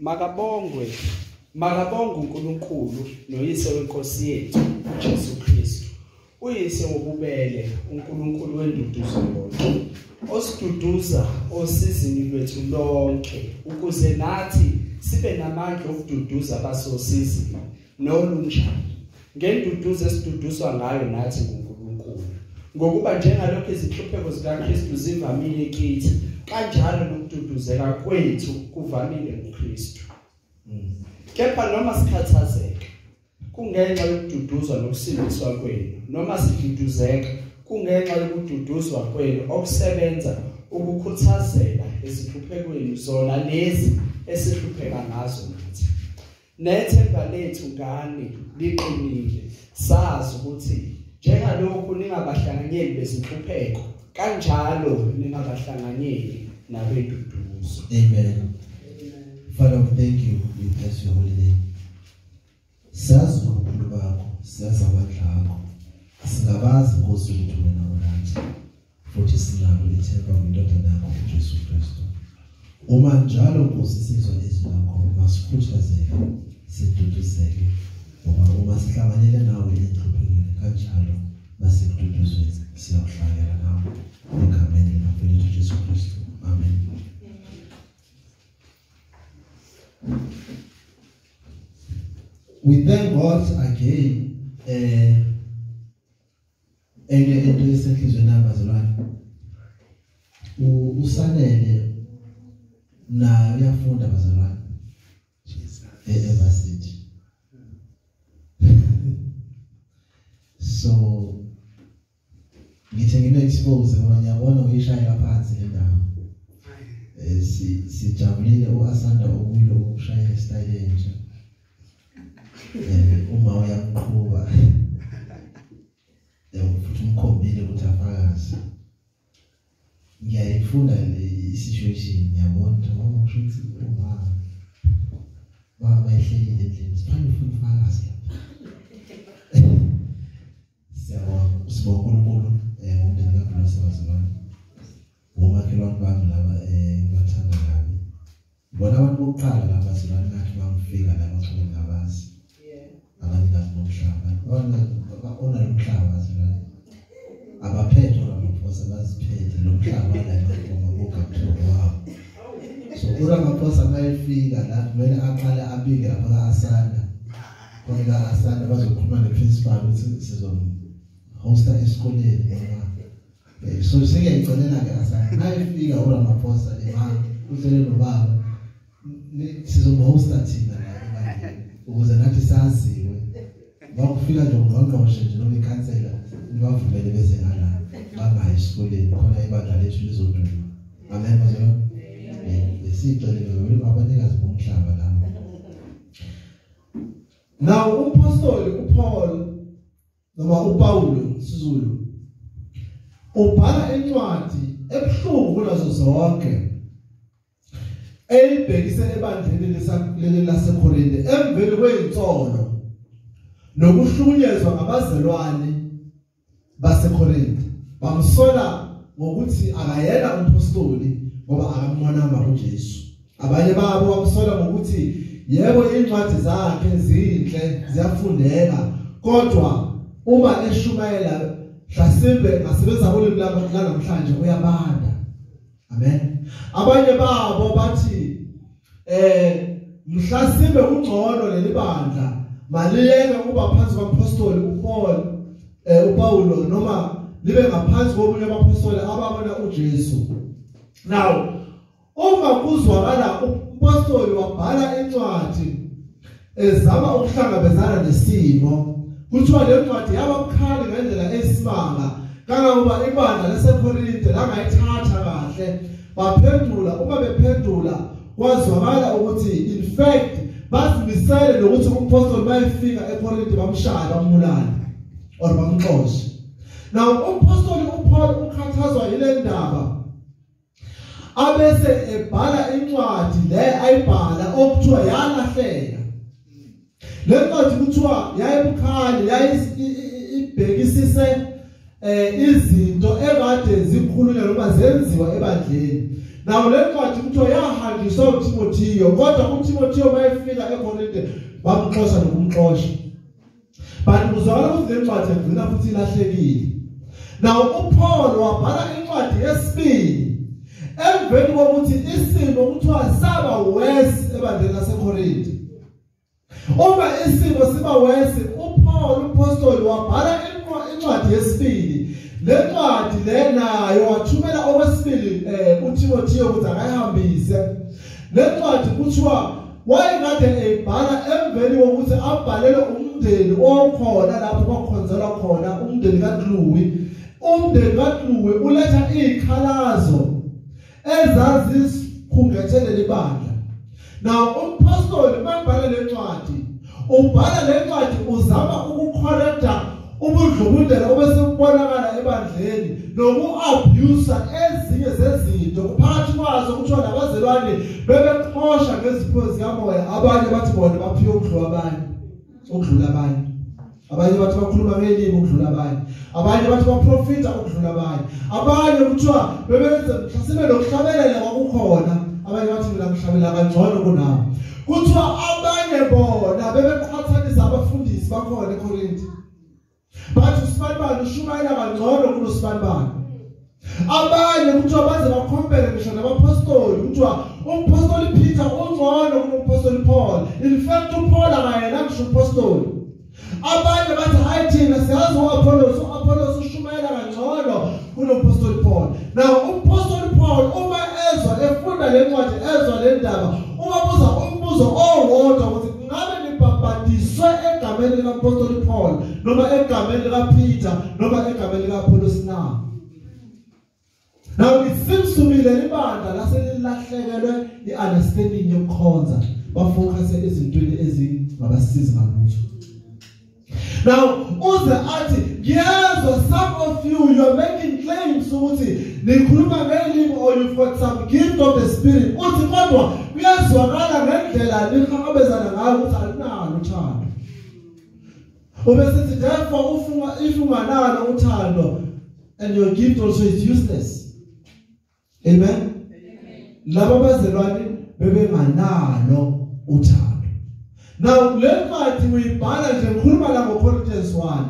Makabongwe uNkulunkulu noyise wenkosi yethu uJesu Kristu. Uyise wobubele, uNkulunkulu wenduduzo yonke, osiduduza osizini lwethu lonke, ukuze nathi sibe namandla okududuza abasosizini nolunjani. Ngenduduzo esiduduzwa ngayo nathi kuNkulunkulu. Ngokuba njengalokho izihlupheko zikaKristu zivamile kithi, kanjalo nokududuzeka kwethu kuvamile kuKristu. Kepha noma sikhathazeka, kungenxa yokududuzwa nokusindiswa kwenu, noma siduduzeka, kungenxa yokududuzwa kwenu okusebenza ukukhuthazela ezihluphekweni zona lezi esihlupheka ngazo nathi. Nethemba lethu ngani liqinile, sazi ukuthi njengalokhu ningabahlanganyeli bezinhlupheko, kanjalo ningabahlanganyeli nabeduduzo. Amen. Father, we thank you. We bless your holy name. Sazi ubukhulu bakho, siyazi amandla akho. Singabazi Nkosi ukuthi wena unathi. Futhi sinalo ithemba kwindodana yakho uJesu Kristu. Uma njalo Nkosi sizwa izwi lakho, masikhuthazeke, siduduzeke. Ngoba uma sihlanganyele nawe enhluphekweni, kanjalo masikududuzwe, siyakuhlanganyela nawe. Egameni likaNkulunkulu uJesu Kristu. Amen. We thank God again. Into esenhlizweni nabazalwane. Usanele na uyafunda bazalwane. Evarsity. So ngithe ngine-expose ngoba ngiyabona uyishaya phansi le ndawo. Sijabulile uAsanda okuyilo ukushaya style entsha. Uma uyaqhuba futhi umkhombile ukuthi afakazi. Ngiyayifunda le situation ngiyabona ukuthi mama kusho ukuthi baba ehlelile endlini siphinde ufuna ufakazi lapha. Sibonga uNkulunkulu ngomndeni kaBhulo sabazalwane. Womakhelwane bami laba ngibathanda kabi. Bona abantu bokuqala laba bazalwane ngathi bangifika la baxoxe ngabazi. Abanikazi bomhlaba. Ona lomhlaba bazalwane. Abaphethe amaphosa baziphethe lomhlaba la ngoba wow. So uRamaphosa mayefika la kumele aqale abike lapha kaAsanda. Kodwa Asanda bazokhuluma neprincipal ukuthi sizomhosta esikoleni ngoba so singiyayixolela ke Asanda mayefika uRamaphosa emanga uhlele nobaba sizomhosta thina la ukuze nathi saziwe bakufika nje ngqongqoshe nje noma ikhansela nibavumele beze ngala bangayi esikoleni khona ibandla lethu lizoduma. Amen bazalwane. Besicela abanikazi bomhlaba la. Now umpostoli uPaul noma uPaulo Sizulu ubhala incwadi ebuhlungu kunazo zonke elibhekise ebandleni laseKorinte emveni kweyintsolo nokuhlukunyezwa ngabazalwane baseKorinte. Bamsola ngokuthi akayena umpostoli ngoba akamonanga uJesu. Abanye babo bamsola ngokuthi yebo incwadi zakhe zinhle ziyafundeka kodwa uma eshumayela mhlasimbe ngasebenza ulimi namhlanje uyabanda. Amen. Abanye babo bathi mhlasimbe ungcono lelibandla maliyeke kuba phansi kwampostoli uPaulo noma libe ngaphansi komunye abapostoli ababona uJesu. Now uma kuzwakala umpostoli wabhala incwadi ezama ukuhlangabezana nesimo, kuthiwa le ncwadi yababukhali ngendlela esimanga kangangoba ibandla laseKorinte langayithatha kahle. Baphendula, uma bephendula kwazwakala ukuthi in fact basimisele nokuthi umpostoli mayefika eKorinte bamshaya bambulala or bamxoshe. Now umpostoli uPaul ukhathazwa yile ndaba abese ebhala incwadi le ayibhala okuthiwa yalahleka. Le ncwadi kuthiwa yayibukhali yayibhekisise izinto ekade zikhulunywa noma zenziwa ebandleni. Nawo le ncwadi kuthiwa yahanjiswa uTimotheyo, kodwa uTimotheyo mayefika eKorinte bamxosha nokumxosha. Bantu kuzwakala ukuthi le ncwadi yagcina futhi ilahlekile. Nawo uPaul wabhala incwadi yesibili emveni kokuthi isimo kuthiwa saba worse ebandleni laseKorinte. Uma isimo siba worse, uPaul umpostoli wabhala incwadi yesibili. Le ncwadi le nayo wathumela okwesibili uTimotheyo ukuthi akayihambise. Le ncwadi kuthiwa wayekade ebhala emveni kokuthi abhalele umndeni okhona lapho kwakhonzelwa khona umndeni kaDluwi. Umndeni kaDluwi uletha izikhalazo ezazisikhungethele libandla. Now umpostoli mabhala le ncwadi, ubhala le ncwadi uzama ukucorrecta ubudlobudela obesebonakala ebandleni noku-abuse ezinye zezinto phakathi kwazo kuthiwa nabazelwane bebeqhosha ngezipho zikamoya. Abanye bathi bona baphiwe ukudlula abanye. Abanye bathi bakhuluma ngelimi ukudlula abanye. Abanye bathi baprofita ukudlula abanye. Abanye kuthiwa bebenza mhlawumbe lokuhlabelela kwakukhona. Abanye bathi mina ngihlabela kangcono kunabo. Kuthiwa abanye bona bebeqhathanisa abafundisi bakhona eKorinte. Bathi uSibanibani ushumayela kangcono kunoSibanibani. Abanye kuthiwa baze bakhompere ngisho nabapostoli kuthiwa umpostoli Peter ungcono kunompostoli Paul. In fact uPaul akayena ngisho umpostoli. Abanye bathi hayi thina siyazi uApollos ushumayela kangcono kunompostoli Paul. Now umpostoli Paul uma ezwa efunda le ncwadi ezwa le ndaba ubabuza umbuzo owodwa ukuthi ngabe nibhabhadiswe egameni likampostoli Paul noma egameni likaPeter noma egameni likaApollos na? Now it seems to me le libandla laselilahlekelwe iunderstanding yokukhonza bafocus ezintweni ezingabasizi ngalutho. Now uze athi ngiyazwa some of you are making claims ukuthi nikhuluma ngelimi or you've got some gift of the spirit. Uthi kodwa kuyazwakala ngendlela nihlangabezana ngayo ukuthi alinalo uthando. Ubesithi therefore if unganalo uthando and your gift also is useless. Amen. Laba bazelwane bebenganalo uthando. Now le ncwadi uyibhala nje ngikhuluma la ngoCorinthians 1.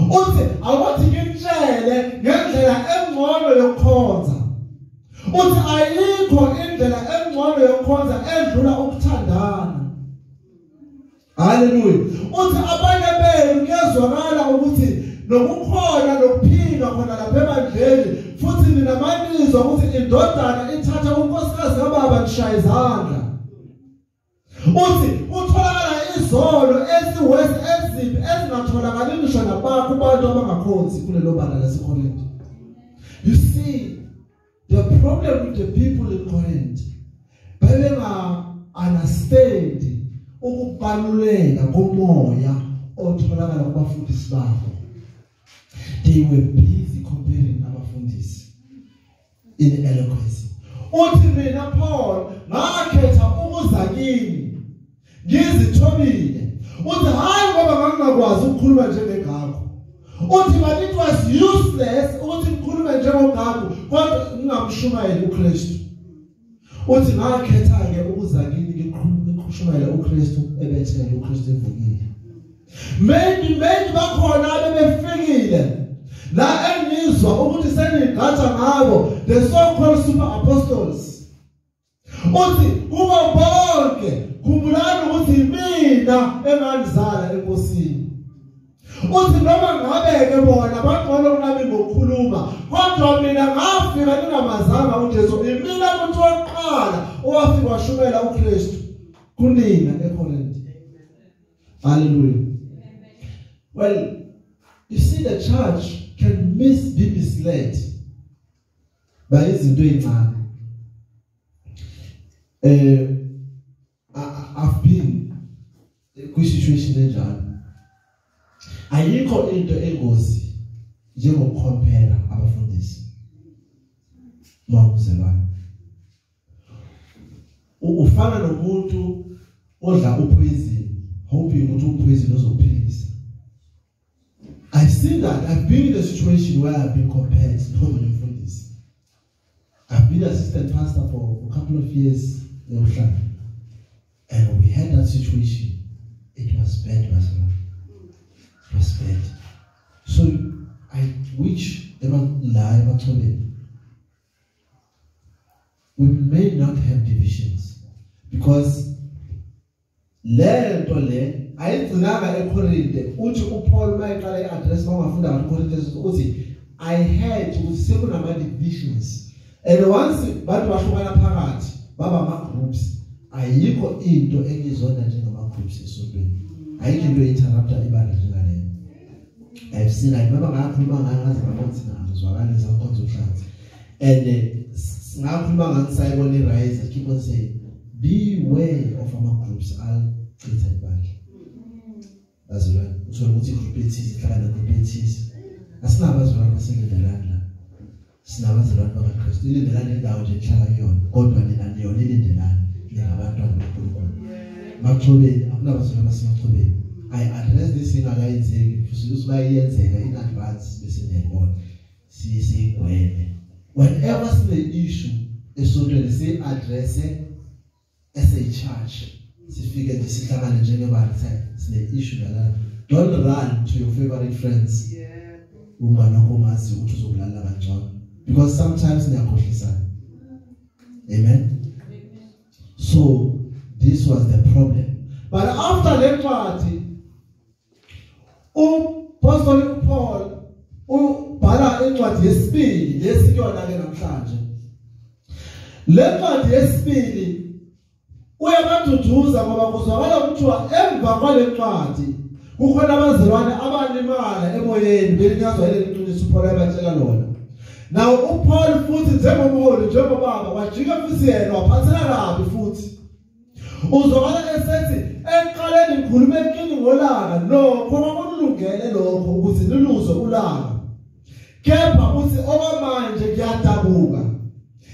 Uthi awuthi ngitshele ngendlela engcono yokukhonza. Uthi ayikho indlela engcono yokukhonza edlula ukuthandana. Hallelujah. Uthi abanye benu kuyazwakala ukuthi nokukhona nokuphinga khona lapha ebandleni futhi ninamalizwa ukuthi indodana ithatha unkosikazi kababa nishaya izandla. Uthi utholakala izolo eziwesi eziphi ezingatholakali ngisho nabakho abantu abangakhonzi kulelo bala laseKorinte. You see the problem with the people in Corinth, babenga understand ukubaluleka komoya otholakala kubafundisi babo. They were busy comparing abafundisi in eloquence. Uthi mina Paul ngakhetha ukuza kini ngizithobile. Uthi hayi ngoba ngangakwazi ukukhuluma njengengakho. Uthi but it was useless ukuthi ngikhulume njengongakho kodwa ngingamshumayeli uKristu. Uthi ngakhetha ke ukuza kini ngikhulume uKristu ebethele uKristu evukile. Maybe bakhona abebefikile la engizwa ukuthi sengigatha ngabo the so-called super apostles. Uthi kuba bonke khumbulani ukuthi mina engangizala enkosini. Uthi noma ngabeke bona baqala kunami ngokukhuluma kodwa mina ngafika ningamazanga uJesu. Mina umuntu oqala owafika washumela uKristu kunina eKorinte. Hallelujah. Well, you see the church can be misled by izinto ezincane. I've been in a situation enjalo. Ayikho into engozi njengokucompare abafundisi. Mawuzelwane. Ufana nomuntu odla upoison, hoping ukuthi upoison uzophilisa. I've seen that. I've been in a situation where I've been compared from this. I've been assistant pastor for a couple of years in Oshana. And we had that situation. It was bad, Pastor. It was bad. So we may not have divisions because lento le ayigcinanga eKorinte uthi uPaul mayiqala iaddress mawafunda ngaKorinte uthi I had ukuthi sekunama divisions and once bantu bahlukana phakathi baba ama groups ayikho into engizona njengama groups esontweni ayikho into interrupta ibandla njengaleyo. I've seen I remember ngakhuluma ngazi ngabantu ngizwakala zakhonza uHlanzi and ngakhuluma nganisayibona irise I keep on saying beware of our groups. I'll treat it back. As well. So what you group it is, group it is. As now as well as in the land. Snav as well as Christ. In the land down in Chalayon. God one in and you're in the land. You have a ton of Matrobe, I'm not as well as Matrobe. I address this thing again saying, use my ears in advance, listen to God. See, whenever the issue is so to say address it. As a church, si figure this is the issue that don't run to your favorite friends. Because sometimes they are cautious. Amen. So this was the problem. But after the party, Pastor Paul, bhala incwadi yesibili lesikuyona ke namhlanje. Le ncwadi yesibili uyabaduduza ngoba kuzwakala kuthiwa emva kwale ncwadi kukhona abazalwane abanimala emoyeni belinyazwa ile liqiniso uPaul abatshela lona. Now uPaul futhi njengomholi njengobaba wajika futhi yena waphathela kabi futhi. Uzwakala esethi eqaleni ngikhuluma enkini ngolaka lokho kwakulungele lokho ukuthi niluzwe ulaka. Kepha uthi okwamanje kuyadabuka.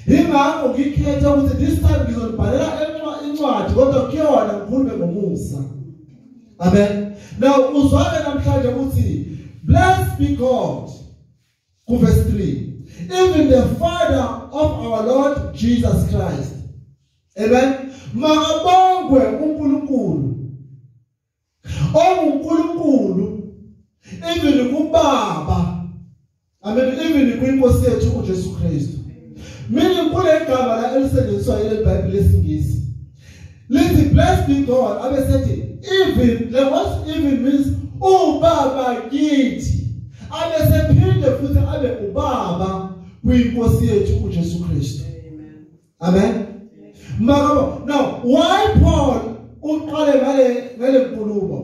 Ingakho ngikhetha ukuthi this time ngizobhalela incwadi kodwa kuyona ngikhulume ngomusa. Amen. Now uzwakala namhlanje ukuthi blessed be God. Verse 3. Even the Father of our Lord Jesus Christ. Amen. Makabongwe uNkulunkulu. uNkulunkulu even kuBaba. Amen. Even kuNkosi yethu uJesu Kristu. Meaning kule igama la elisetshenziswa ile Bible lesingisi. Listen, blessed be God. Abe sethi even the word even means uBaba kithi. Abe sephinde futhi abe uBaba kuNkosi yethu uJesu Kristu. Amen. Amen. Now, why Paul uqale ngale nkulumo?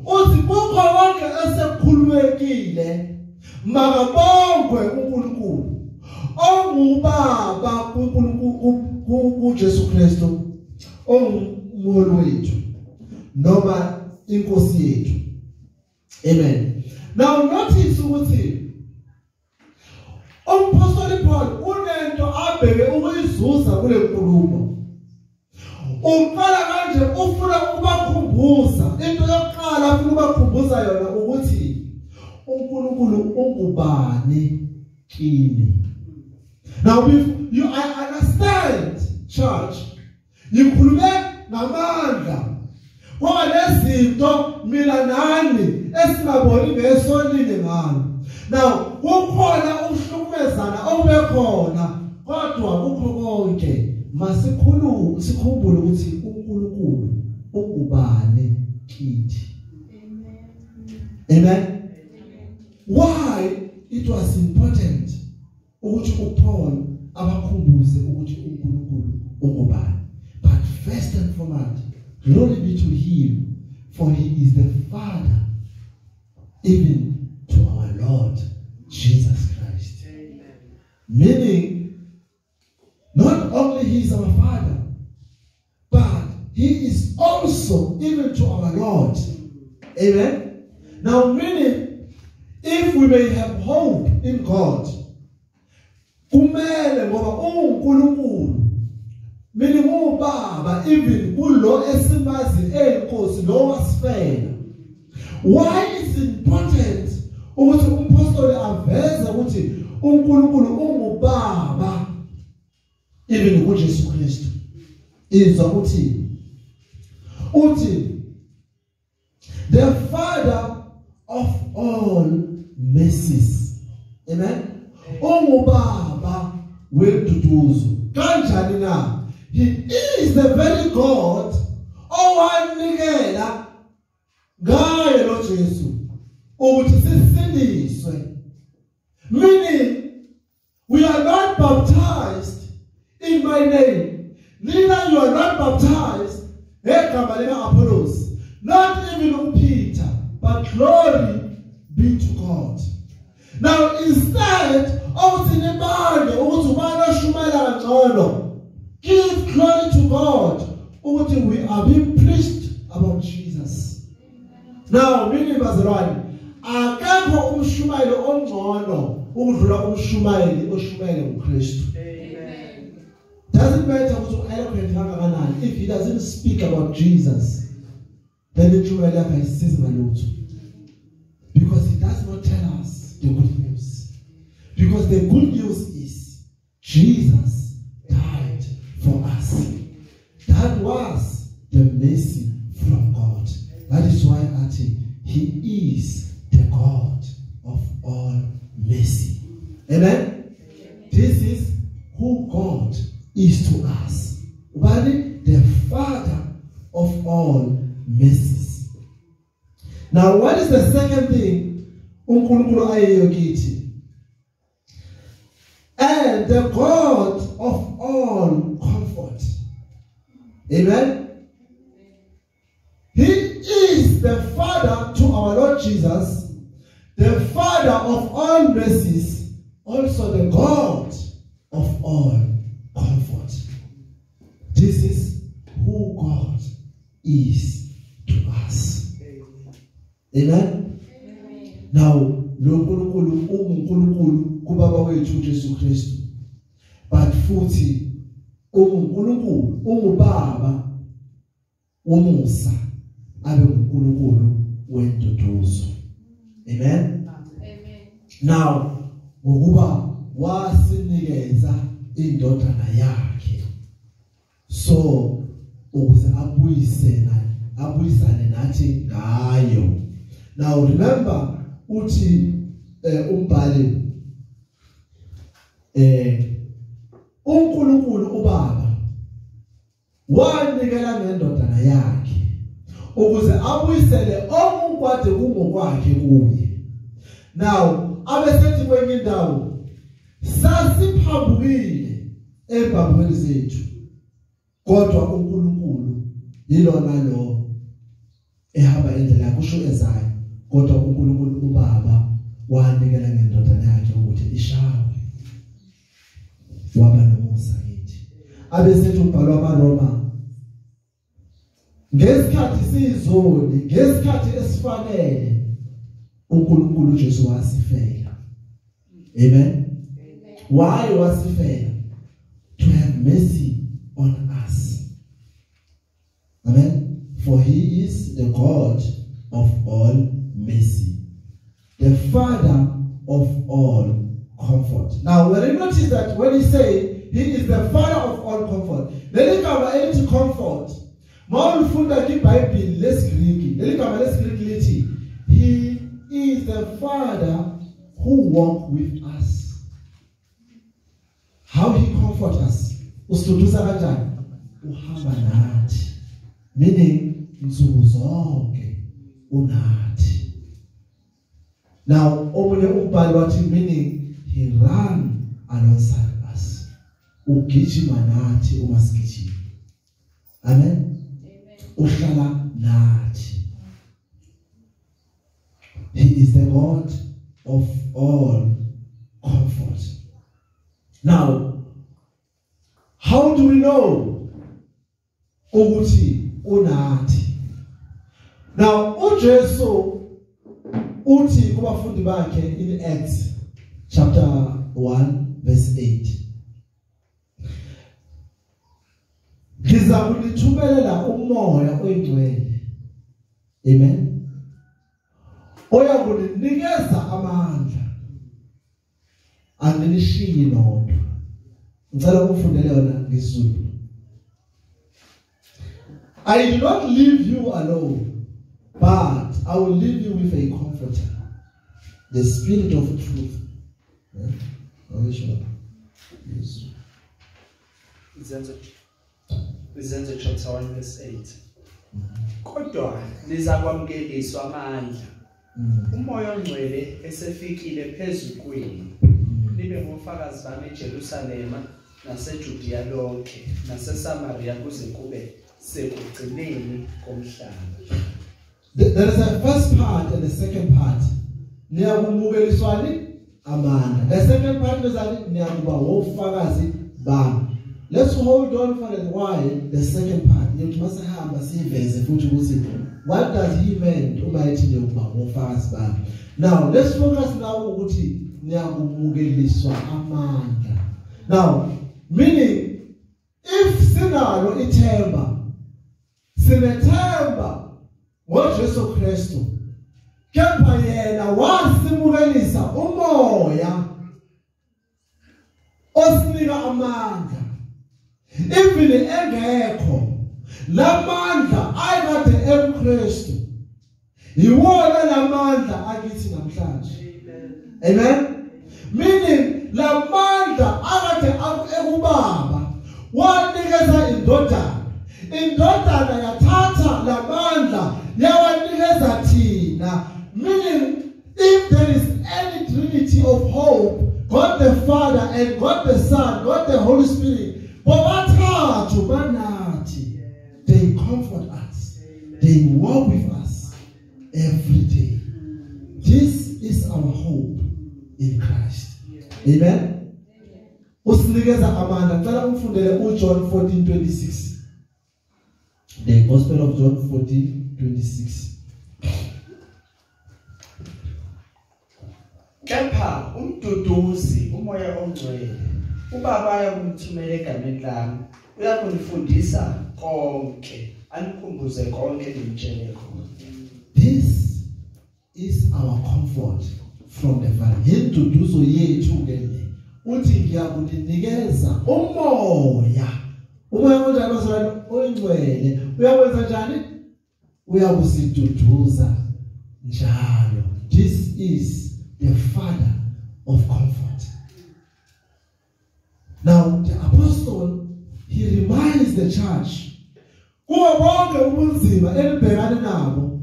Uthi kukho konke esekhululekile makabongwe uNkulunkulu. Ongubaba kuNkulunkulu uJesu Kristu ongumholi wethu noma inkosi yethu. Amen. Now notice ukuthi uMapostle Paul unento abheke ukuyizuza kule nkulumo. Uqala kanje ufuna ukubakhumbuza into yokuqala ufuna ukubakhumbuza yona ukuthi uNkulunkulu ungubani kini. Now I understand church yikhulume namandla ngoba lezinto mina nani esingaboni ngesonile ngalo. Now kukhona ukuhlukumezana okubekhona kodwa kukho konke sikhumbule ukuthi uNkulunkulu ungubani kithi. Amen. Why it was important ukuthi uPaul abakhumbuze ukuthi uNkulunkulu ungubani. But first and foremost, glory be to him, for he is the Father, even to our Lord Jesus Christ. Amen. Meaning, not only he is our Father, but he is also even to our Lord. Amen. Now, meaning, if we may have hope in God, kumele ngoba uNkulunkulu meaning uBaba even kulo esimazi enkosi lo wasifela. Why is it important ukuthi umpostoli aveze ukuthi uNkulunkulu ungubaba even kuJesu Kristu. Izwa uthi the Father of all mercies. Amen. Ungubaba wenduduzo. Kanjani na? He is the very God owanikela ngaye lo Jesu ukuthi sisindiswe. Meaning we are not baptized in my name. Neither you are not baptized egama lika Apollos. Not even Peter, but glory be to God. Now instead of sinemande ukuthi ubani oshumayela kangcono, give glory to God ukuthi we are being preached about Jesus. Now mini bazalwane, akekho umshumayelo ongcono ukudlula umshumayeli oshumayela uKristu. Amen. Doesn't matter ukuthi eloquent kangakanani, if he doesn't speak about Jesus, then the true because he does not tell us the good news. Because the good news is Jesus died for us. That was the mercy from God. That is why he is the God of all mercy. Amen? This is who God is to us. The Father of all mercies. Now, what is the second thing? uNkulunkulu ayeyo kithi. And the God of all comfort. Amen. He is the Father to our Lord Jesus, the Father of all mercies, also the God of all comfort. This is who God is to us. Amen. Amen. Now, lo nkulunkulu uNkulunkulu kubaba wethu uJesu Kristu. But futhi uNkulunkulu ungubaba womusa abe uNkulunkulu wenduduzo. Amen. Amen. Now, ngokuba wasinikeza indodana yakhe. So ukuze abuyisane nathi ngayo. Now remember uthi umbhali uNkulunkulu ubaba wanikela ngendodana yakhe ukuze abuyisele okunkwade kungokwakhe kuye. Now abesethi kwenye indawo sasiphambukile embambweni zethu, kodwa uNkulunkulu yilona lo ehamba indlela kusho ezayo, kodwa uNkulunkulu ubaba wanikela ngendodana yakhe ukuthi ishawe waba nomusa kithi. Abesethi umbhalo wamaRoma ngesikhathi sizoni, ngesikhathi esifanele uNkulunkulu Jesu wasifela. Amen. Why wasifela? To have mercy on us. Amen. For he is the God of all mercy, the Father of all comfort. Now, when you notice that when he say he is the Father of all comfort, then he come into comfort. He is the Father who walks with us. How he comforts us? Ustuduza kanjani? Uhamba nathi. Meaning insuku zonke unathi. Now, omunye umbhalo wathi meaning he ran alongside us. Ugijima nathi uma sigijima. Amen. Uhlala nathi. He is the God of all comfort. Now, how do we know ukuthi unathi? Now, uJesu uthi kubafundi bakhe in Acts chapter 1 verse 8. Ngizakulithumelela umoya oyingcwele. Amen. Oyakunikeza amandla. Anginishiyi nodwa. Ngicela ukufundele yona ngeSuthu. I will not leave you alone, but I will leave you with a comforter, the Spirit of truth. Yeah? Are you sure? Yes. Izenzo chapter 1 verse 8. Kodwa lizakwamkeliswa amandla. Umoya ongcwele esefikile phezulu kwenu. Libe ngofakazi bami eJerusalema naseJudiya lonke naseSamaria kuze kube sekugcineni komhlaba. There is a first part and a second part. Niyakumukeliswani amandla. The second part is that niyakuba ofakazi bami. Let's hold on for a while. The second part. Yemthwasahamba siveze futhi ukuthi what does he mean umayithi niyakuba ofakazi bami. Now let's focus now ukuthi niyakumukeliswa amandla. Now meaning if sinalo ithemba sinethemba ngoJesu Kristu kepha yena wasimukelisa umoya osinika amandla even engekho lamandla ayikade eKristu iwona lamandla akithi namhlanje. Amen. Meaning lamandla akade ekubaba wanikeza indodana yathatha lamandla yawanikeza thina. Meaning if there is any trinity of hope, God the Father and God the Son, God the Holy Spirit, bobathathu banathi, they comfort us, they walk with us every day. This is our hope in Christ. Amen. Usinikeza amandla. Ngicela umfundele uJohn 14:26. The Gospel of John 14:26. Kepha umduduzi umoya ongcwele ubaba ayakumthumela egameni lami uyakunifundisa konke anikhumbuze konke nimtshele khona. This is our comfort from the Father. Induduzo yethu ngene uthi ngiyakunikeza umoya. Umoya onjalo bazalwane ongcwele uyakwenza njani? Uyakusiduduza njalo. This is the Father of comfort. Now the apostle, he reminds the church kuwo bonke ubunzima elibhekane nabo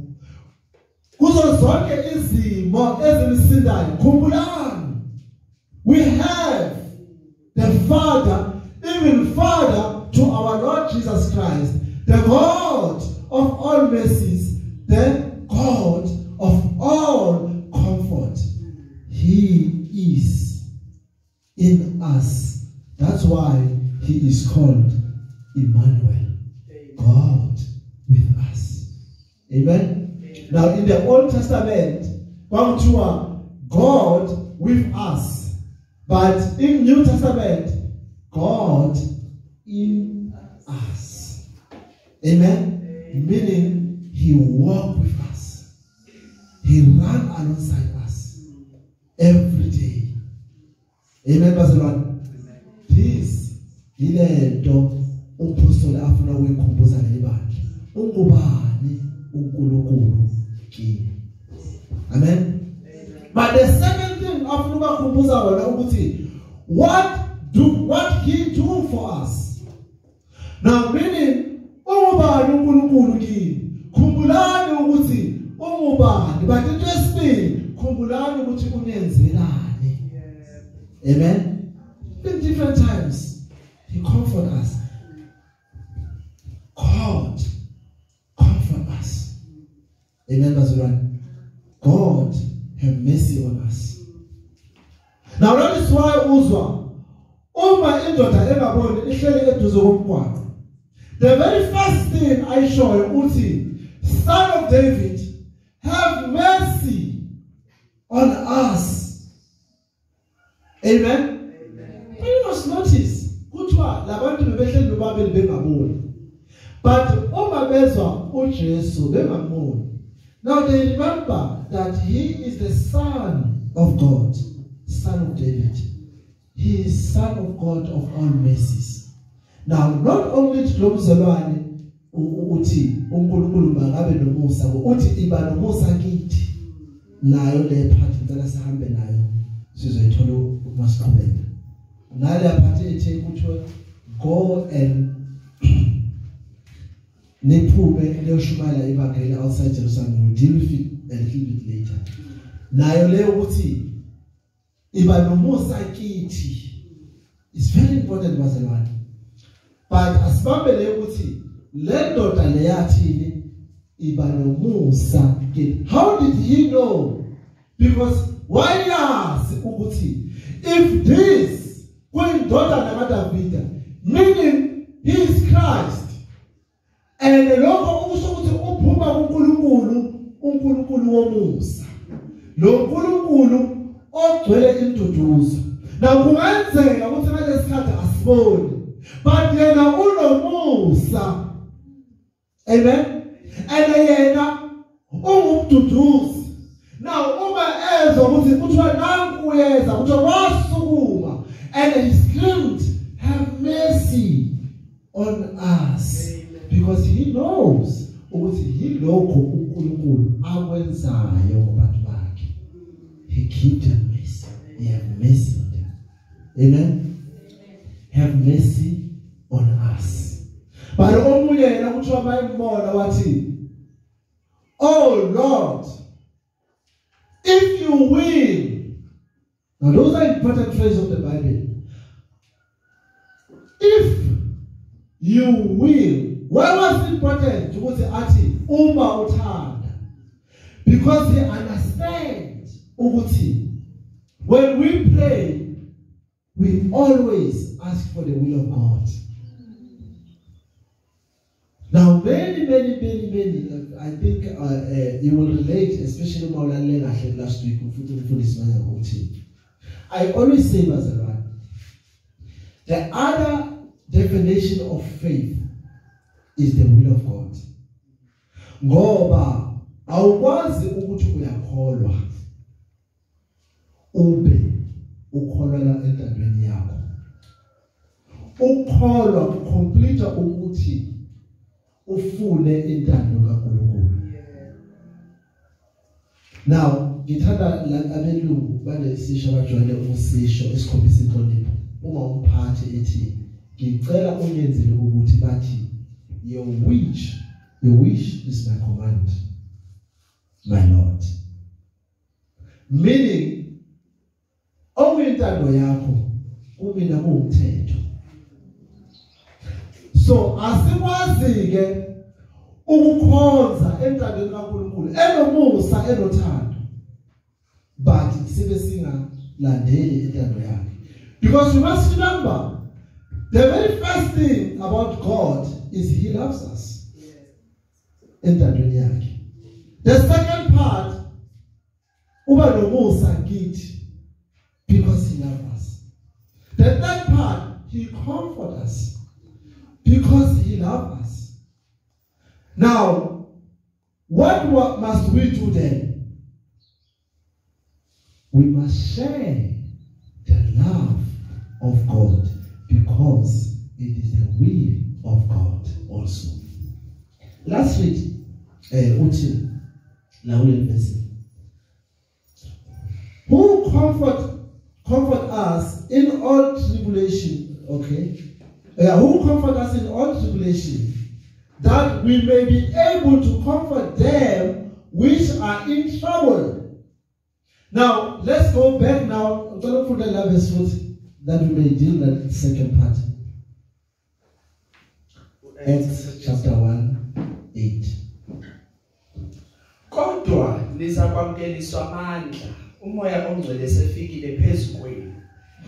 kuzo zonke izimo ezimsindayo khumbulani, we have the Father, even Father to our Lord Jesus Christ, the God of all mercies, the God of all comfort. He is in us. That's why he is called Emmanuel, God with us. Amen. Now in the Old Testament, God with us, but in New Testament, God in us. Amen. Meaning he walked with us, he ran alongside us every day. Amen, Pastor. This ilento umpostoli afuna ukuyikhumbuza lebandla. Ungubani uNkulunkulu kimi. Amen. But the second thing afuna ukukhumbuza wona ukuthi what he do for us. Now meaning ungubani uNkulunkulu kimi. Khumbulani ukuthi ungubani, but into yesibili khumbulani ukuthi unenzelani. Amen. In different times, he comfort us. God comfort us. Amen, Bazurani. God have mercy on us. Now that is why uzwa uma indoda engaboni ihlele eduze komgwaqo. The very first thing I show you uthi, Son of David, have mercy on us. Amen. You must notice, kuthiwa labantu bebehleli bobabili bengaboni. But uma bezwa uJesu bengamboni. Now they remember that he is the Son of God, Son of David. He is Son of God of all mercies. Now, not only to Lomzalwane, uthi uNkulunkulu makabe nomusa, uthi iba nomusa kithi. Nayo le part ngicela sihambe nayo sizoyithola uma siqhubeka. Nale part ethi ukuthi go and nephume leyoshumayela ivangeli outside Jerusalem. We'll deal with it a little bit later. Nayo le ukuthi iba nomusa kithi. It's very important bazalwane. But asibambe le ukuthi le ndoda leyathini iba nomusa kithi. How did he know? Because why yazi ukuthi if this kuyindoda nakaDavida, meaning he is Christ, and lokho ukusho ukuthi uphuma uNkulunkulu womusa, lo uNkulunkulu ogcwele induduzo. Now kungenzeka ukuthi ngale sikhathi asiboni, but yena unomusa. Amen. And yena ungumduduzi. Now uma ezwa ukuthi kuthiwa nanku uyeza, kuthiwa wasukuma, and he screamed, have mercy on us. Because he knows ukuthi yilokho uNkulunkulu akwenzayo kubantu bakhe. He keep them mercy. He have mercy on them. Amen. Have mercy on us. But omunye yena kuthiwa bayibona wathi, oh Lord, if you will. Now those are important phrases of the Bible. If you will. Why was it important to say ati uma uthanda? Because he understands ukuthi when we pray, we always ask for the will of God. Now, many, I think you will relate, especially Maulana last week. I always say, Bazalwane, the other definition of faith is the will of God. Ngoba awukwazi ukuthi uyakholwa ube ukholwa entandweni yakho. Ukholwa complete ukuthi ufune intando kaNkulunkulu. Now, ngithanda abelungu banesisho abajwayele ukusisho esikhombisa inhlonipho. Uma umphathi ethi ngicela ungenzele ukuthi bathi your wish is my command, my Lord. Meaning, okuyintando yakho kumina kuwumthetho. So asikwazi-ke ukukhonza entandweni kaNkulunkulu enomusa enothando, but sibe singalandeli intando yakhe. Because you must remember, the very first thing about God is he loves us. Entandweni yakhe. The second part, uba nomusa kithi, because he loves us. The third part, he comforts us because he loves us. Now, what must we do then? We must share the love of God because it is the will of God also. Last week, who comfort us in all tribulation, okay? Who comfort us in all tribulation, that we may be able to comfort them which are in trouble. Now, let's go back now. I'm going to put the verse that we may deal with the second part. Acts chapter 1:8. Kodwa nizakwamkeliswa amandla umoya ongcwele sefikile phezulu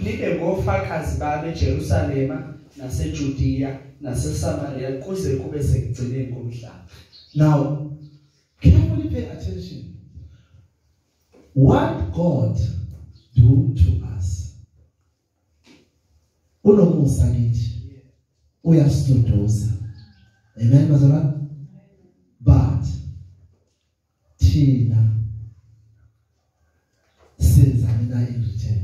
nibe ngofakazi bami eJerusalema naseJudiya naseSamaria kuze kube sekugcineni komhlaba. Now, carefully pay attention. What God do to us? Unomusa kithi. Uyasiduduza. Amen, bazalwane. But thina senzani na in return?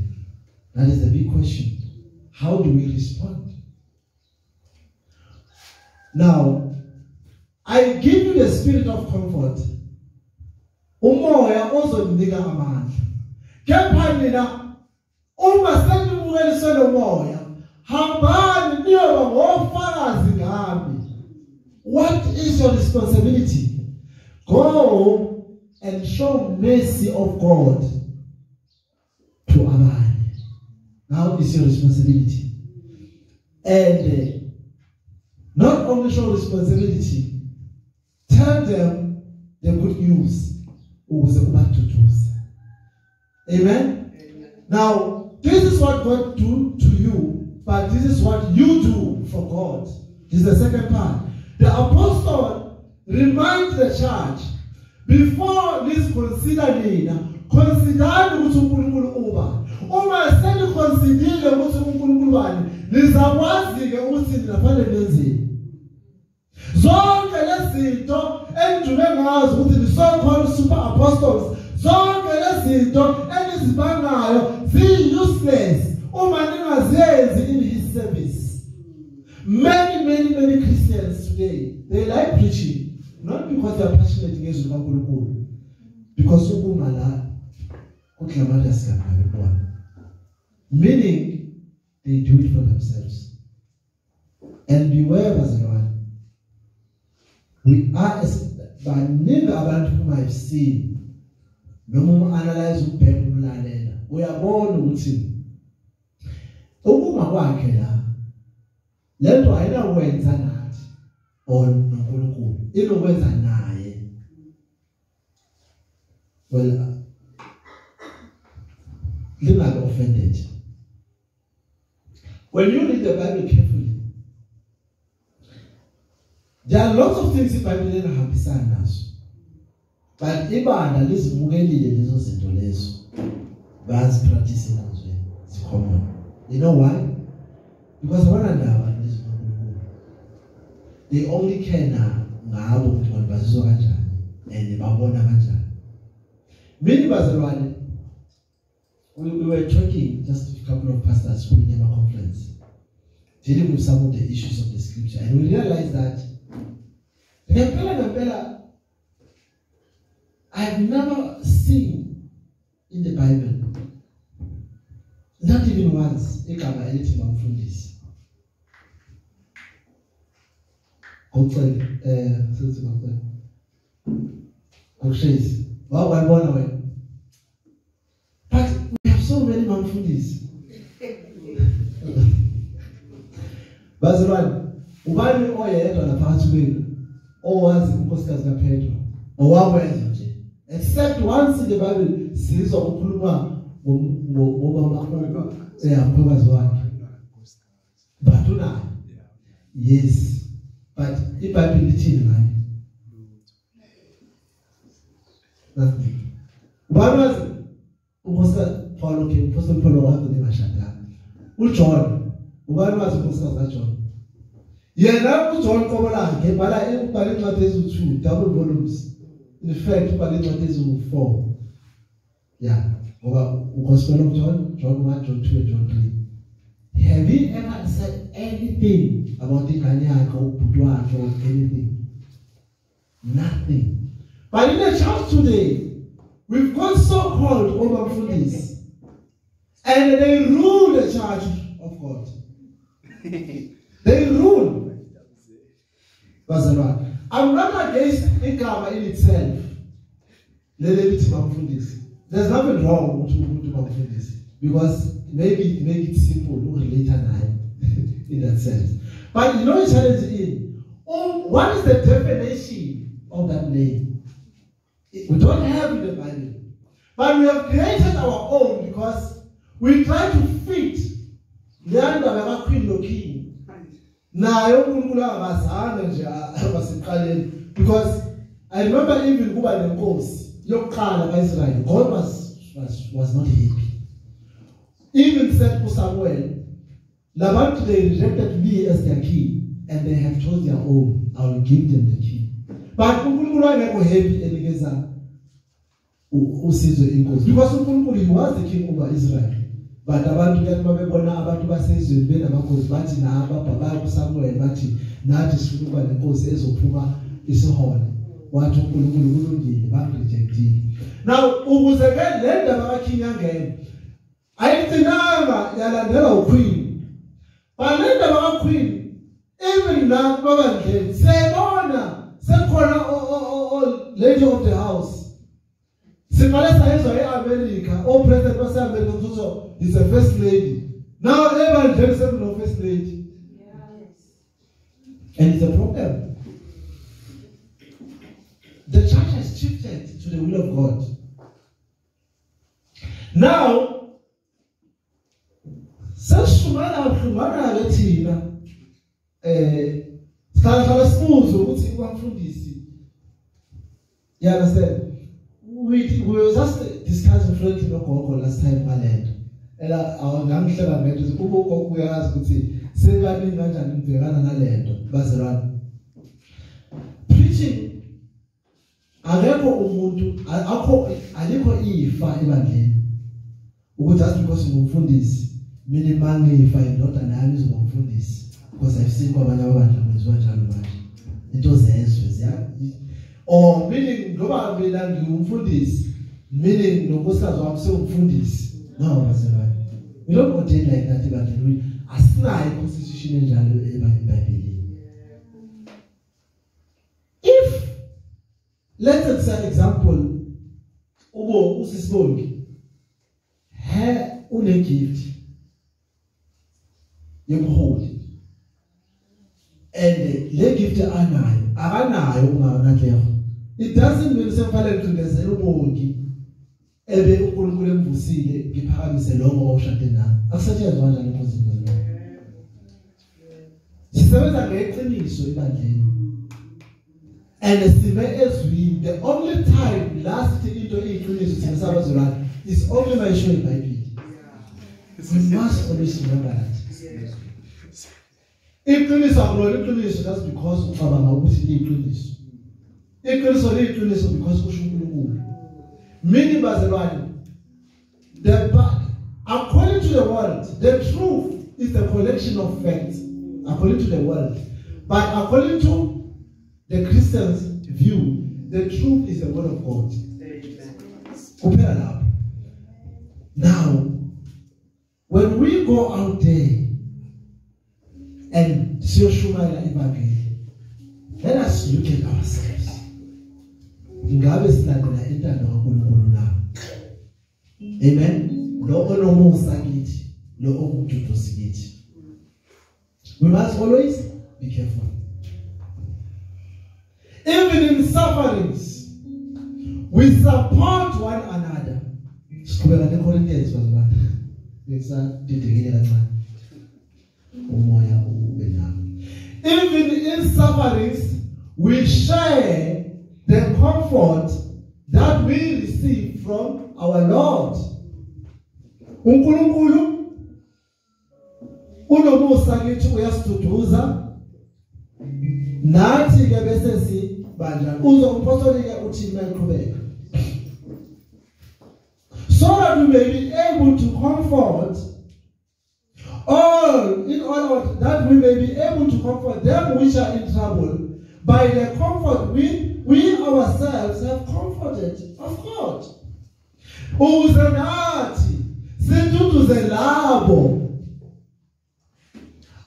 That is the big question. How do we respond? Now, I give you the spirit of comfort. Umoya ozondinika amandla. Kepha nina uma senibukeliswe lo moya, hambani niyoba ngofakazi ngami. What is your responsibility? Go and show mercy of God to abanye. Now is your responsibility. And not only show responsibility, tell them the good news. Amen? Now, this is what God do to you, but this is what you do for God. This is the second part. The apostle reminds the church, before this consider nina, consider ukuthi uNkulunkulu uba. Uma seni consider ukuthi uNkulunkulu bani, nizakwazi ke ukuthi ninafanele nenzeni. Zonke lezinto endume ngazo ukuthi the so-called super apostles, zonke lezinto enizibangayo zi-useless uma ningazenzi in his service. Many Christians today, they like preaching, not because they are passionate against the gospel, because meaning they do it for themselves. And beware, Bazalwane, we are by never abantu whom I've seen, no more analyze ubheka uyabona ukuthi ukuma kwakhe la lento ayinakwenza nathi noNkulunkulu inokwenza naye. Well, lingabe offended. When you read the Bible carefully, there are lots of things in the Bible that have beside us. But ibanda lizimukelile lezo zinto lezo bazi practice nazo it's common. You know why? Because they only care ngabo ukuthi abantu bazizwa kanjani and babona kanjani. Many Bazalwane, we were talking, just a couple of pastors who in our conference, dealing with some of the issues of the scripture, and we realized that I've never seen in the Bible, not even once, igama elithi bamfundisi. But we have so many bamfundisi. Bazalwane, ubani oyedwa lapha kwenu owazi unkosikazi kaPetro owawenza nje, except once in the Bible sizwa ukukhuluma ngomama mkhwekazi wakhe. But una yes, but iBhayibheli lithini ngaye? Nothing. Ubani wazi unkosikazi Paul ke Apostle Paul wathi ngashada. uJohn, ubani wazi unkosikazi kaJohn? Yena uJohn qobo lakhe bhala incwadi eziwu2 double volumes. In fact, ubhala incwadi eziwu4. Yeah, ngoba uGospel of John, John 1, John 2, and John 3. Have you ever said anything about ingane yakhe ubhuti wakhe or anything? Nothing. But in the church today, we've got so-called overfundis, and they rule the church of God. They rule. I'm not against igama in itself. There's nothing wrong with bamfundisi, because maybe make it simple, later in that sense. But you know, challenge in what is the definition of that name? We don't have in the Bible, but we have created our own because we try to fit the under Queen Loki. Because I remember even Kuba and Ghost, Israel, God was not happy. Even said to Samuel, Laban, they rejected me as their king, and they have chose their own. I will give them the king. But Kuba never happy and usizwe inkosi because uNkulunkulu he was the king over Israel. But abantu ke babebona abantu basezweni benamakhosi bathi nababhabaya kuSamuel bathi nathi sifuna ukuba lenkosi ezophuma isihole. Wathi uNkulunkulu kulungile ba-rejectile. Now ukuze ke le ndaba kaKing angene ayithinanga yalandela uQueen. But le ndaba kaQueen even la babandleni sebona sekhona lady of the house. Simale sayizwa eAmerica, president waseAmerica kuzo is a first lady. Now ebandleni sekuno first lady. Yes. And it's a problem. The church has shifted to the will of God. Now, sesishumana ke thina sihlala sibuzo ukuthi kwamfundisi. You understand? We were just discussing friendly nogogo last time malendo. Ela awangangihlela ngethu ukuba uyazi ukuthi sebaningi kanjani ngibhekana nalento bazalwane. Preaching akekho umuntu alikho ifa ebandleni ukuthi just because ngumfundisi mina mangifa indoda nami izomfundisi because I've seen kwabanye abandla kwenziwa njalo manje into zezwe ziya or meaning ngoba mina ngumfundisi meaning nonkosikazi wami sengumfundisi no bazalwane we don't contain like that ebandleni asinayo constitution enjalo eBhayibhelini. If let's say example ubo usisibonke une gift yomholi and le gift anayo akanayo unganahlelo it doesn't mean semfanele ngicindezela ubongi ebe uNkulunkulu emvusile ngiphakamise lokho oshade naye akusetshenzwa kanjani izinto zelo sisebenza ngeqiniso ebandleni. And the only time last into iqiniso is only mentioned in the Bible. We must always remember that. Iqiniso akulona just because ucabanga ukuthi liqiniso. Iqiniso liqiniso because kusho uNkulunkulu. Many bazalwane, according to the world, the truth is the collection of facts according to the world. But according to the Christian's view, the truth is the word of God. Compare that. Now, when we go out there and see Shumaila Ibagi, let us look at ourselves. Amen. We must always be careful. Even in sufferings, we support one another. Even in sufferings, we share the comfort that we receive from our Lord. uNkulunkulu unomusa kithi uyasiduduza nathi ke bese sibandla uzompostoli ke uthi mayiqhubeka so that we may be able to comfort all in order that we may be able to comfort them which are in trouble by the comfort we ourselves have comforted of God. Uzenathi siduduze labo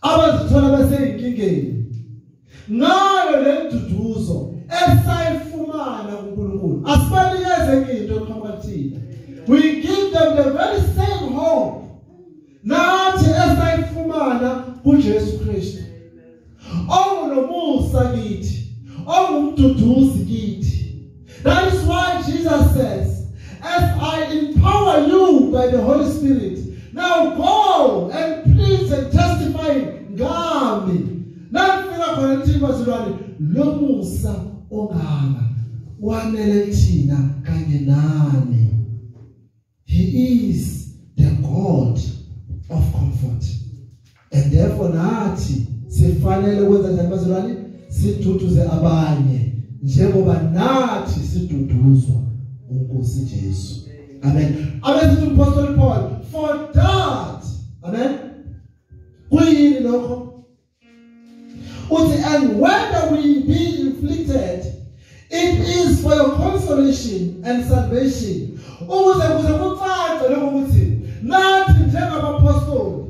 abazithola basey'inkingeni nayo le nduduzo esayifumana kuNkulunkulu asibanikeze into eqhamuka kuthina. We give them the very same hope nathi esayifumana kuJesu Kristu ongunomusa kithi ongumduduzi kithi. That is why Jesus says, as I empower you by the Holy Spirit, now go and preach and testify ngami. Nafika khona nithi bazalwane lo musa ongaka wanele thina kanye nani. He is the God of comfort. And therefore nathi sifanele ukwenza njani bazalwane? Siduduze abanye njengoba nathi siduduzwa uNkosi Jesu. Amen. Amen. Apostle Paul, for that, amen. Kuyini lokho? Uthi, and whether we be inflicted, it is for your consolation and salvation. Ukuze kucace lokho ukuthi nathi njengabapostoli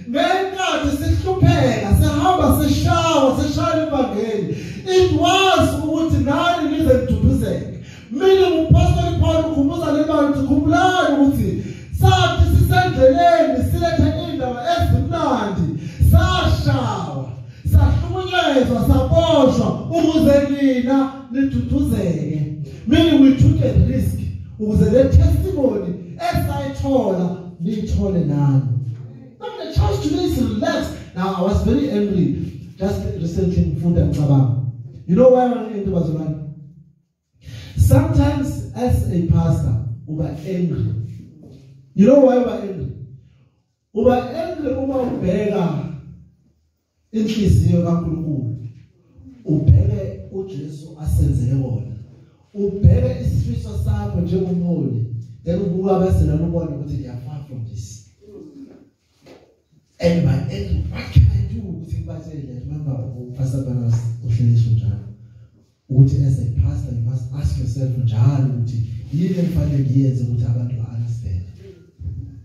ngenkathi sihlupheka sihamba sishaya ivangeli, it was ukuthi nani nize niduduzeke. Mina uPastor Paul ukhumbuza le bantu ukhumbulayo ukuthi sathi sisendleleni silethe indaba ezimnandi, sashawa, sahlukunyezwa, saboshwa ukuze nina niduduzeke. Meaning we took a risk ukuze le testimony esayithola niyithole nani. Now the church today is relaxed. Now I was very angry just recently in food and sabang. You know why I'm angry was one? Sometimes as a pastor, we are angry. You know why we are angry? We are angry ubheka inhliziyo kaNkulunkulu. Ubheke uJesu asenzele wona. Ubheke isifiso sakho njengomholi. Then ubuka bese ubona ukuthi they are far from this. And my end, what can I do? Remember, Pastor Banas uhlelishwe njalo. Ukuthi as a pastor you must ask yourself njalo ukuthi yini emfanele ngiyenze ukuthi abantu ba-understand.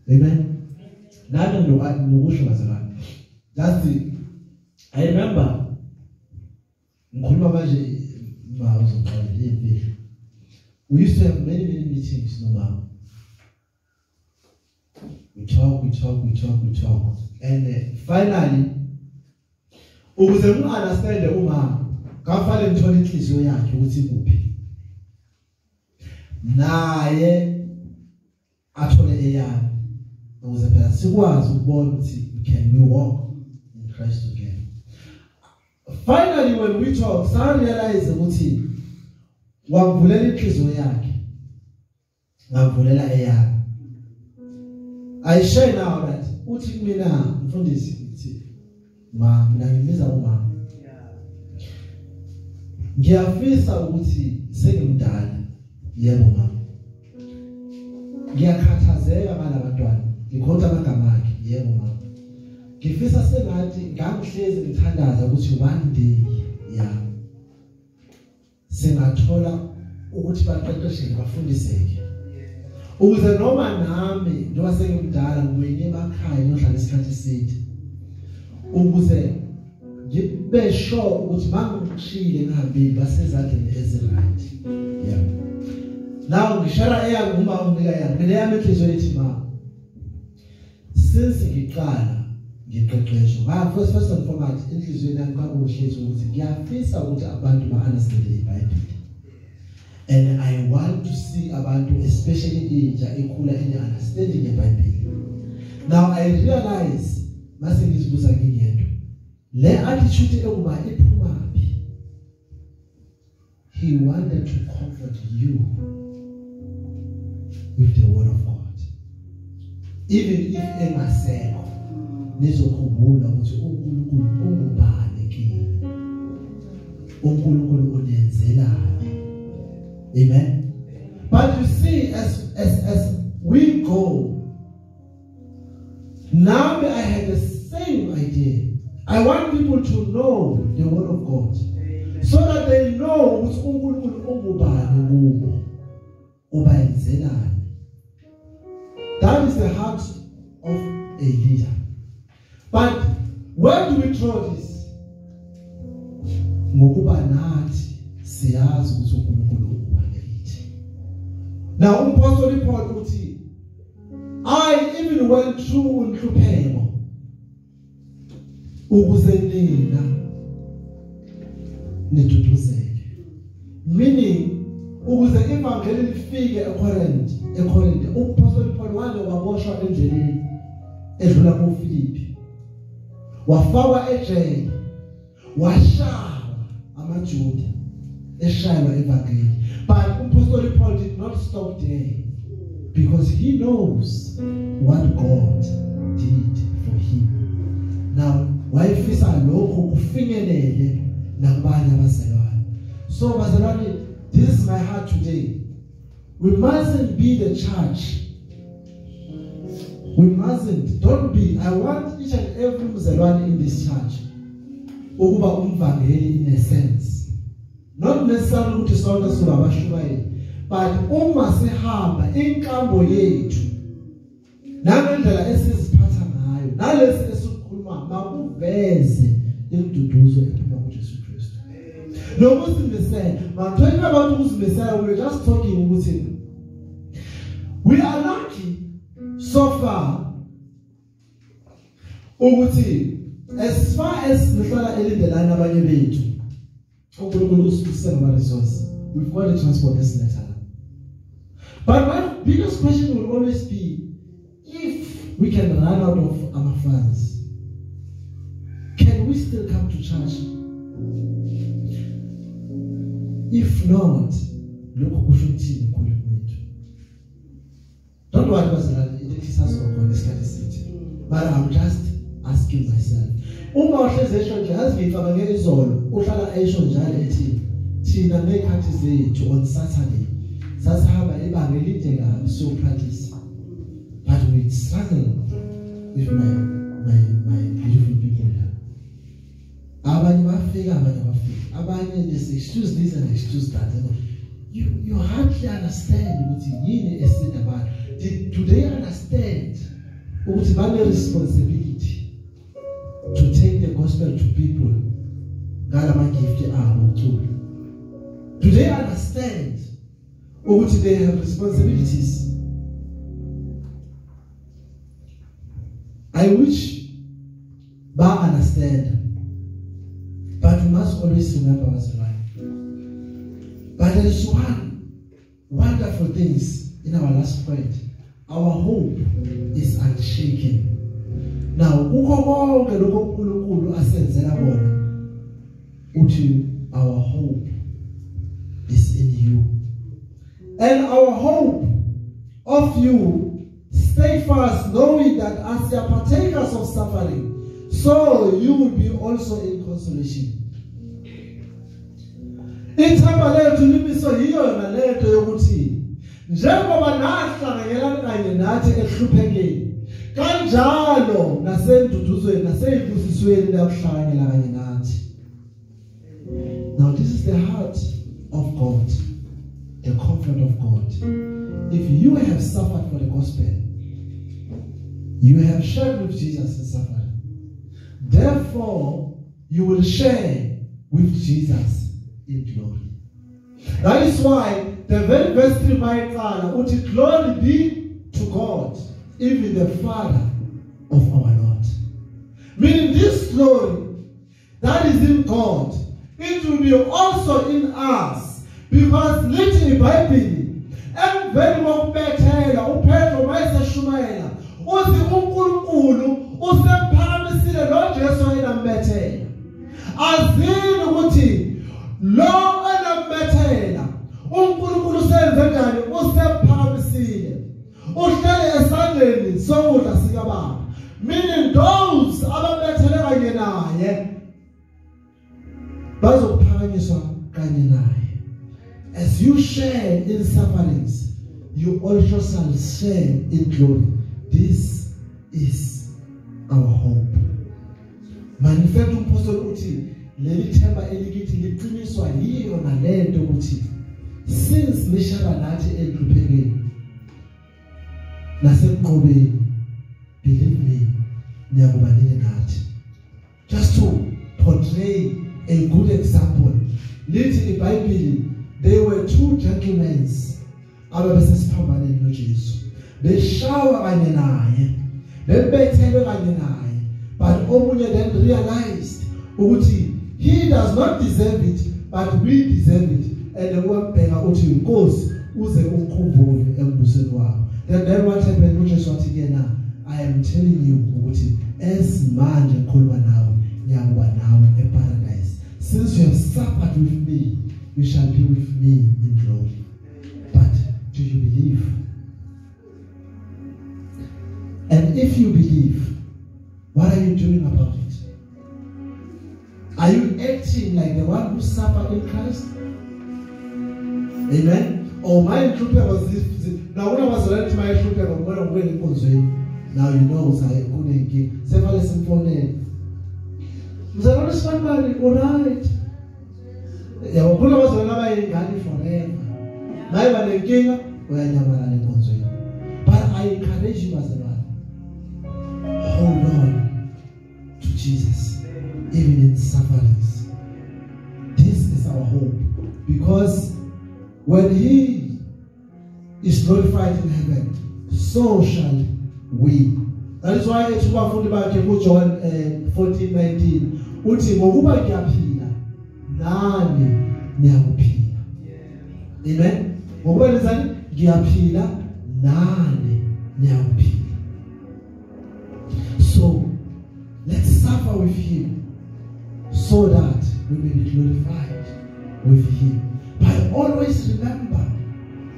Amen. Nami nokusho bazalwane. That's the, I remember ngikhuluma manje mawuzoqala impilo. We used to have many meetings no mama. We talk. And finally, ukuze understand umama, kafanele ngithole inhliziyo yakhe ukuthi kuphi. Naye athole eyami. Ukuze phela sikwazi ukubona ukuthi can we walk in Christ together. Finally when we talk, I realize ukuthi wangivulela inhliziyo yakhe. Ngavulela eyami. I share now that uthi mina mfundisi uthi mina ngimiza umama. Ngiyafisa ukuthi sengimdala yebo mama. Ngiyakhathazeka ngalabantwana. Ngikhotha amagama akhe yebo mama. Ngifisa sengathi ngangihlezi ngithandaza ukuthi one day singathola ukuthi baqeqesheke bafundiseke. Ukuze noma nami njengoba sengimdala ngiyene emakhaya ngiyohlala isikhathi eside. Ukuze ngibe sure ukuthi mangishile ngihambile basezandleni eziright. Now ngishara eyami uma unginika yami. Mina yami inhliziyo ethi mama. Since ngiqala ngiqeqeshwa, first and foremost inhliziyo yami kwakuhlezi ukuthi ngiyafisa ukuthi abantu ba-understand iBhayibheli. And I want to see abantu, especially intsha ekhula in understanding iBhayibheli. Now I realize mase ngizibuza ngiyedwa. Le attitude ekuba iphumaphi. He wanted to comfort you with the word of God. Even if engasekho nizokhumbula ukuthi uNkulunkulu ungubani kini. uNkulunkulu unyenzelani. Amen. But you see, as we go, now I had the same idea. I want people to know the word of God, so that they know which that is the heart of a leader. But where do we draw this? Now, Apostle Paul, I even went through inhlupheko ukuze nina niduduzeke. Meaning, ukuze ivangeli lifike eCorinth. Apostle Paul waze waboshwa endleleni edlula kuFilipi. Wafakwa ejele. Washawa amaJuda eshaywa ivangeli. But Apostle Paul did not stop there, because he knows what God did for him. Now, wayefisa lokho kufinyelele nakubanye abazalwane. So bazalwane, this is my heart today. We mustn't be the church. We mustn't. Don't be. I want each and every Mzalwane in this church ukuba umvangeli in a sense. Not necessarily ukuthi sonke siba abashumayeli, but uma sihamba inkambo yethu nangendlela esiziphatha ngayo nalesi esikhuluma makuveze imduduzo ephuma kuJesu Kristu. Nokuzimisela, man talking about ukuzimisela, we're just talking ukuthi we are lucky so far ukuthi as far as nihlala elindelana abanye bethu uNkulunkulu usifisela ama resources, we've got a transport esinathana. But my biggest question will always be, if we can run out of our funds, can we still come to church? If not, lokho kusho ukuthini uNkulunkulu wethu? Don't worry bazalwane, ithi sasokho isikhathi sithi. But I'm just asking myself. Uma uhlezi esho nje azicabange izolo, uhlala esho njalo ethi thina nekhathi zethu on Saturday sasihamba ibanga elide kabi so practice. But we struggle with my beautiful people here. Abanye bafika abanye bafika. Abanye they excuse this and excuse that. You hardly understand ukuthi yini esida abantu. Do they understand ukuthi bane responsibility to take the gospel to people? Ngala gift abo too. Do they understand ukuthi they have responsibilities? I wish ba understand. But we must always remember what's right. But there is one wonderful things in our last point. Our hope is unshaken. Now, ukho konke lokho uNkulunkulu asenzela bona, uthi our hope is in you. And our hope of you stay fast, knowing that as you are partakers of suffering, so you will be also in consolation. Ithemba lethu libiso yiyona lento yokuthi njengoba nahlanganyelana kanye nathi ehluphekeni, kanjalo nasenduduzweni naseyibusisweni lakuhlanganyela kanye nathi. Now this is the heart of God, the comfort of God. If you have suffered for the gospel, you have shared with Jesus in suffering. Therefore, you will share with Jesus in glory. That is why the very verse 3 uthi glory be to God, even the Father of our Lord. Meaning this glory that is in God, it will be also in us, because lithi iBhayibheli emveni kokubethela uPetro mayeseshumayela uthi uNkulunkulu usemphakamisile lo Jesu ayinambethela. Azini ukuthi lo enambethela uNkulunkulu senze njani, usemphakamisile uhlele esandleni sokudla sikaBaba. Meaning those ababethele kanye naye bazophakanyiswa kanye naye. As you share in sufferings, you also shall share in glory. This is our hope. Manifesto apostle uthi leli themba elikithi liqiniswa yiyo nalento ukuthi since lishara nathi ehluphekeni nasemqobeni, believe me, niyakubanike nathi. Just to portray a good example, lithi iBhayibheli they were two gentlemen ababesesiphambaneni noJesu. They shower kanye naye, bebethelwe kanye naye, but omunye then realized ukuthi he does not deserve it, but we deserve it. And wambheka uthi Nkosi uze ukukhumbule embusweni wakho. Then what happened? uJesu wathi kena, I am telling you ukuthi as manje ngikhuluma nawe ngiyakuba nawe eparadise. Since you have suffered with me, you shall be with me in glory. But do you believe? And if you believe, what are you doing about it? Are you acting like the one who suffered in Christ? Amen. Oh, my inhluphe was this. Now when I was ready to my inhluphe ngomoya ngibele inkonzweni. Now you know uzaye kunenkinga. Sefale simfonele. Mzalwane sifanele alright. Yabo khona bazona abayingane forever. Naye banenkinga uyanyamalala enkonzweni. But I encourage you bazalwane. Hold on to Jesus even in sufferings. This is our hope because when he is glorified in heaven, so shall we. That is why it's abafundi bakhe ku John 14:19 uthi ngokuba ngiyaphila nani niyakuphila. Amen. Ngokuba nizani ngiyaphila nani niyakuphila. So let's suffer with him so that we may be glorified with him. But always remember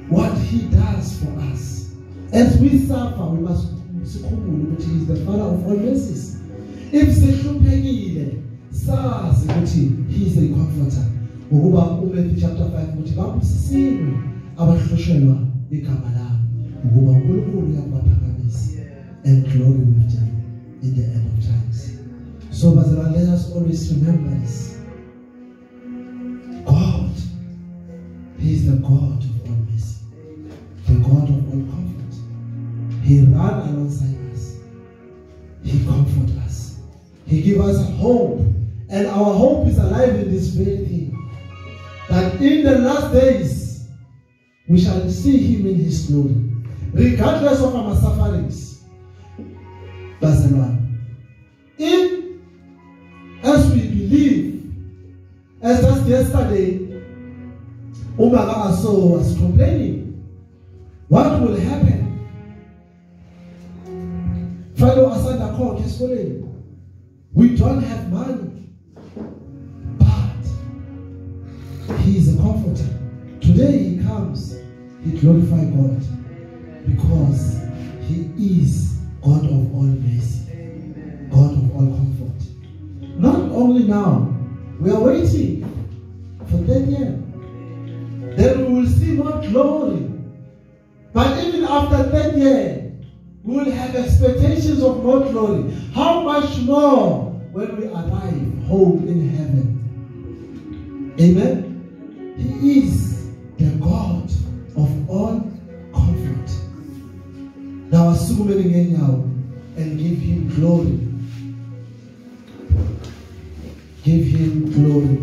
what he does for us. As we suffer, we must sikhumbule ukuthi he is the Father of all mercies. If sihluphekile, sazi ukuthi he is a comforter. Ngokuba uMatthew chapter 5 ukuthi babusisiwe abahloshelwa igama lami ngokuba uNkulunkulu uyabaphakamisa and glory with them in the end of times. So bazalwane, let us always remember this. God, he is the God of all mercy, the God of all comfort. He ran alongside us. He comforts us. He gives us hope. And our hope is alive in this very thing. That in the last days, we shall see him in his glory. Regardless of our sufferings. Bazalwane. As we believe, as just yesterday, Umaga Aso was complaining. What will happen? Follow Asanda Court is calling. We don't have money, but he is a comforter. Today he comes, he glorifies God because he is God of all mercy, God of all comfort. Not only now, we are waiting for that year. Then we will see more glory. But even after that year, we will have expectations of more glory. How much more when we arrive home in heaven? Amen. He is the God of all comfort. Now assume and give him glory. Give him glory.